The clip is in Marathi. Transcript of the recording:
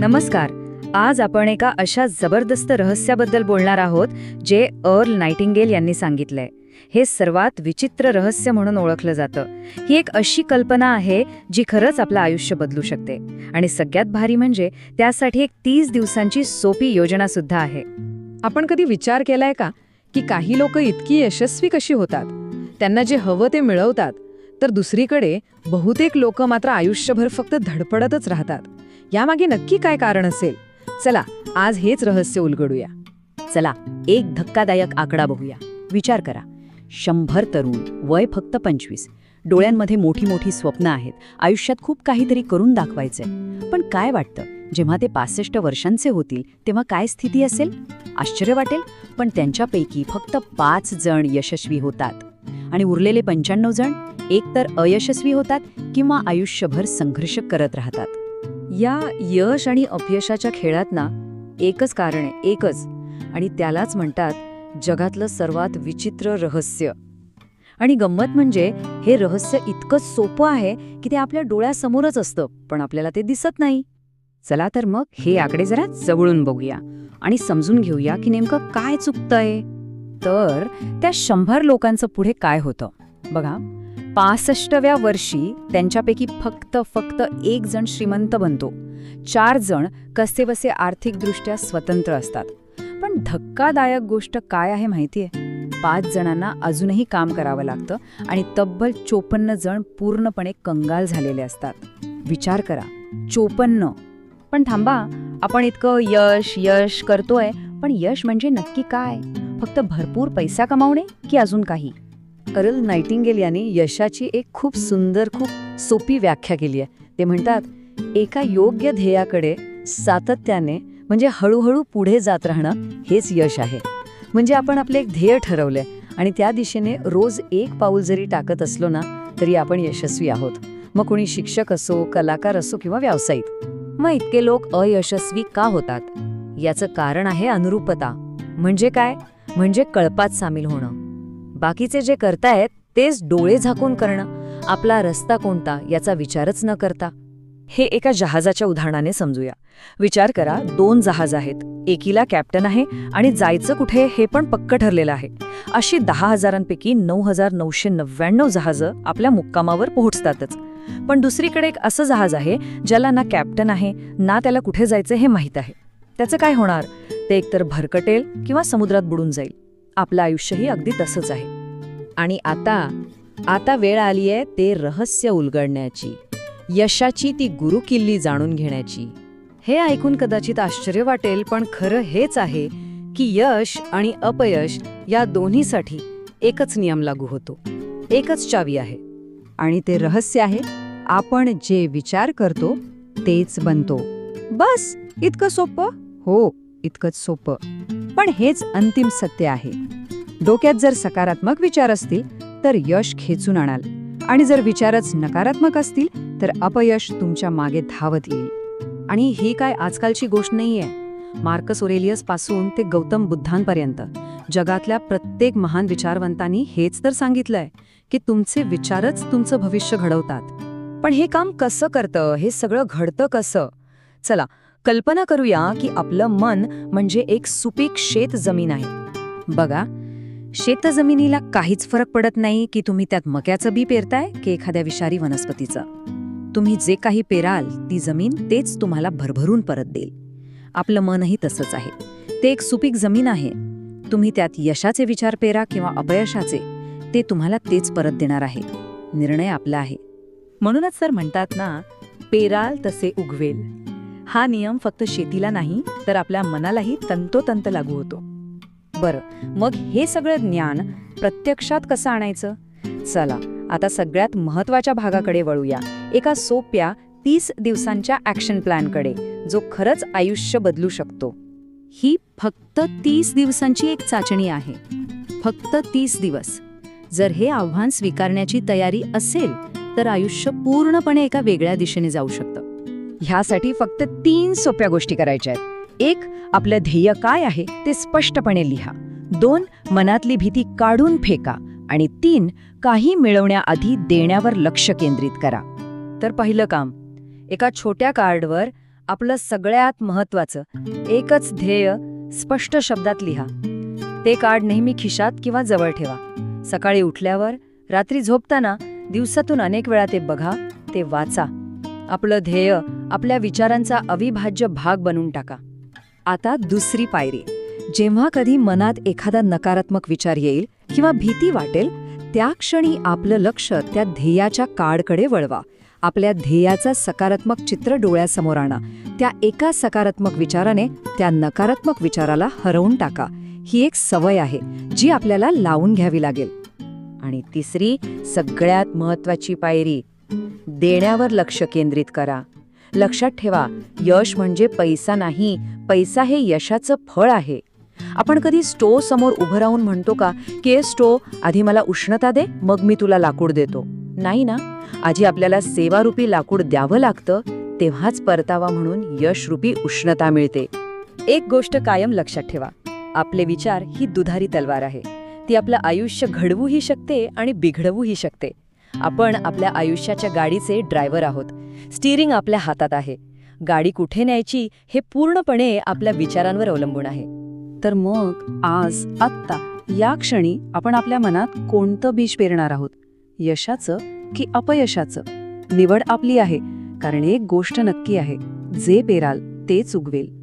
नमस्कार. आज आपण एका अशा जबरदस्त रहस्याबद्दल बोलणार आहोत जे अर्ल नाइटिंगेल यांनी सांगितलंय. हे सर्वात विचित्र रहस्य म्हणून ओळखलं जातं. ही एक अशी कल्पना आहे जी खरंच आपलं आयुष्य बदलू शकते. आणि सगळ्यात भारी म्हणजे त्यासाठी एक 30 दिवसांची सोपी योजना सुद्धा आहे. आपण कधी विचार केलाय का की काही लोक इतकी यशस्वी कशी होतात, त्यांना जे हवं ते मिळवतात, तर दुसरीकडे बहुतेक लोक मात्र आयुष्यभर फक्त धडपडतच राहतात. यामागे नक्की काय कारण असेल? चला आज हेच रहस्य उलगडूया. चला एक धक्कादायक आकडा बघूया. विचार करा, 100 तरुण, वय फक्त 25, डोळ्यांमध्ये मोठी मोठी स्वप्न आहेत, आयुष्यात खूप काहीतरी करून दाखवायचंय. पण काय वाटतं, जेव्हा ते 65 वर्षांचे होतील तेव्हा काय स्थिती असेल? आश्चर्य वाटेल, पण त्यांच्यापैकी फक्त 5 जण यशस्वी होतात आणि उरलेले 95 जण एकतर अयशस्वी होतात किंवा आयुष्यभर संघर्ष करत राहतात. या यश आणि अपयशाच्या खेळात ना एकच कारण आहे, एकच, आणि त्यालाच म्हणतात जगातलं सर्वात विचित्र रहस्य. आणि गंमत म्हणजे हे रहस्य इतकं सोपं आहे की ते आपल्या डोळ्यासमोरच असतं, पण आपल्याला ते दिसत नाही. चला तर मग हे आकडे जरा जवळून बघूया आणि समजून घेऊया की नेमकं काय चुकतंय. तर त्या 100 लोकांचं पुढे काय होतं बघा. 65व्या वर्षी त्यांच्यापैकी फक्त 1 जण श्रीमंत बनतो. 4 जण कसेबसे आर्थिकदृष्ट्या स्वतंत्र असतात. पण धक्कादायक गोष्ट काय आहे माहितीये? 5 जणांना अजूनही काम करावं लागतं आणि तब्बल 54 जण पूर्णपणे कंगाल झालेले असतात. विचार करा, 54. पण थांबा, आपण इतकं यश यश करतोय, पण यश म्हणजे नक्की काय? फक्त भरपूर पैसा कमावणे की अजून काही? अर्ल नाइटिंगेल यांनी यशाची एक खूप सुंदर, खूप सोपी व्याख्या केली आहे. ते म्हणतात, एका योग्य ध्येयाकडे सातत्याने म्हणजे हळूहळू पुढे जात राहणं हेच यश आहे. म्हणजे आपण आपले एक ध्येय ठरवले आणि त्या दिशेने रोज 1 पाऊल जरी टाकत असलो ना, तरी आपण यशस्वी आहोत. मग कोणी शिक्षक असो, कलाकार असो किंवा व्यावसायिक. मग इतके लोक अयशस्वी का होतात? याचं कारण आहे अनुरूपता. म्हणजे काय? म्हणजे कळपात सामील होणं. बाकीचे जे करतायत तेच डोळे झाकून करणं, आपला रस्ता कोणता याचा विचारच न करता. हे एका जहाजाच्या उदाहरणाने समजूया. विचार करा, 2 जहाज आहेत, एकीला कॅप्टन आहे आणि जायचं कुठे हे पण पक्क ठरलेलं आहे. अशी 10,000पैकी 9,999 जहाजं आपल्या मुक्कामावर पोहोचतातच. पण दुसरीकडे एक असं जहाज आहे ज्याला ना कॅप्टन आहे ना त्याला कुठे जायचं हे माहीत आहे. त्याचं काय होणार? ते एकतर भरकटेल किंवा समुद्रात बुडून जाईल. आपलं आयुष्यही अगदी तसंच आहे. आणि आता वेळ आली आहे ते रहस्य उलगडण्याची, यशाची ती गुरुकिल्ली जाणून घेण्याची. हे ऐकून कदाचित आश्चर्य वाटेल, पण खरं हेच आहे की यश आणि अपयश या दोन्हीसाठी एकच नियम लागू होतो, एकच चावी आहे. आणि ते रहस्य आहे, आपण जे विचार करतो तेच बनतो. बस इतकं सोपं? हो, इतकंच सोपं. पण हेच अंतिम सत्य आहे. डोक्यात जर सकारात्मक विचार असतील तर यश खेचून आणाल, आणि जर विचारच नकारात्मक असतील तर अपयश तुमच्या मागे धावत येईल. आणि ही काय आजकालची गोष्ट नाहीये. मार्कस ऑरेलियस पासून ते गौतम बुद्धांपर्यंत जगातल्या प्रत्येक महान विचारवंतांनी हेच तर सांगितलंय की तुमचे विचारच तुमचं भविष्य घडवतात. पण हे काम कसं करतं? हे सगळं घडतं कसं? चला कल्पना करूया की आपलं मन म्हणजे एक सुपीक शेत जमीन आहे. बघा, शेतजमिनीला काहीच फरक पडत नाही की तुम्ही त्यात मक्याचं बी पेरताय की एखाद्या विषारी वनस्पतीचं. तुम्ही जे काही पेराल ती जमीन तेच तुम्हाला भरभरून परत देईल. आपलं मनही तसंच आहे. ते एक सुपीक जमीन आहे. तुम्ही त्यात यशाचे विचार पेरा किंवा अपयशाचे, ते तुम्हाला तेच परत देणार आहे. निर्णय आपला आहे. म्हणूनच तर म्हणतात ना, पेराल तसे उगवेल. हा नियम फक्त शेतीला नाही तर आपल्या मनालाही तंतोतंत लागू होतो. बरं, मग हे सगळं ज्ञान प्रत्यक्षात कसं आणायचं? चला आता सगळ्यात महत्त्वाच्या भागाकडे वळूया, एका सोप्या 30 दिवसांच्या ॲक्शन प्लॅनकडे, जो खरंच आयुष्य बदलू शकतो. ही फक्त 30 दिवसांची एक चाचणी आहे. फक्त 30 दिवस. जर हे आव्हान स्वीकारण्याची तयारी असेल तर आयुष्य पूर्णपणे एका वेगळ्या दिशेने जाऊ शकतं. ह्यासाठी फक्त 3 सोप्या गोष्टी करायच्या आहेत. 1. आपलं ध्येय काय आहे ते स्पष्टपणे लिहा. 2. मनातली भीती काढून फेका. आणि 3. काही मिळवण्याआधी देण्यावर लक्ष केंद्रित करा. तर पहिलं काम, एका छोट्या कार्डवर आपलं सगळ्यात महत्वाचं एकच ध्येय स्पष्ट शब्दात लिहा. ते कार्ड नेहमी खिशात किंवा जवळ ठेवा. सकाळी उठल्यावर, रात्री झोपताना, दिवसातून अनेक वेळा ते बघा, ते वाचा. आपलं ध्येय आपल्या विचारांचा अविभाज्य भाग बनवून टाका. आता दुसरी पायरी. जेव्हा कधी मनात एखादा नकारात्मक विचार येईल किंवा भीती वाटेल, त्या क्षणी आपलं लक्ष त्या ध्येयाच्या कार्डकडे वळवा. आपल्या ध्येयाचं सकारात्मक चित्र डोळ्यासमोर आणा. त्या एका सकारात्मक विचाराने त्या नकारात्मक विचाराला हरवून टाका. ही एक सवय आहे जी आपल्याला लावून घ्यावी लागेल. आणि तिसरी, सगळ्यात महत्वाची पायरी, देण्यावर लक्ष केंद्रित करा. लक्षात ठेवा, यश म्हणजे पैसा नाही, पैसा हे यशाचं फळ आहे. आपण कधी स्टोव समोर उभं राहून म्हणतो का की स्टोव, आधी मला उष्णता दे, मग मी तुला लाकूड देतो? नाही ना. आधी आपल्याला सेवारूपी लाकूड द्यावं लागतं, तेव्हाच परतावा म्हणून यशरूपी उष्णता मिळते. एक गोष्ट कायम लक्षात ठेवा, आपले विचार ही दुधारी तलवार आहे. ती आपलं आयुष्य घडवूही शकते आणि बिघडवूही शकते. आपण आपल्या आयुष्याच्या गाडीचे ड्रायव्हर आहोत. स्टीअरिंग आपल्या हातात आहे. गाडी कुठे न्यायची हे पूर्णपणे आपल्या विचारांवर अवलंबून आहे. तर मग आज, आत्ता, या क्षणी आपण आपल्या मनात कोणतं बीज पेरणार आहोत? यशाचं की अपयशाचं? निवड आपली आहे, कारण एक गोष्ट नक्की आहे, जे पेराल तेच उगवेल.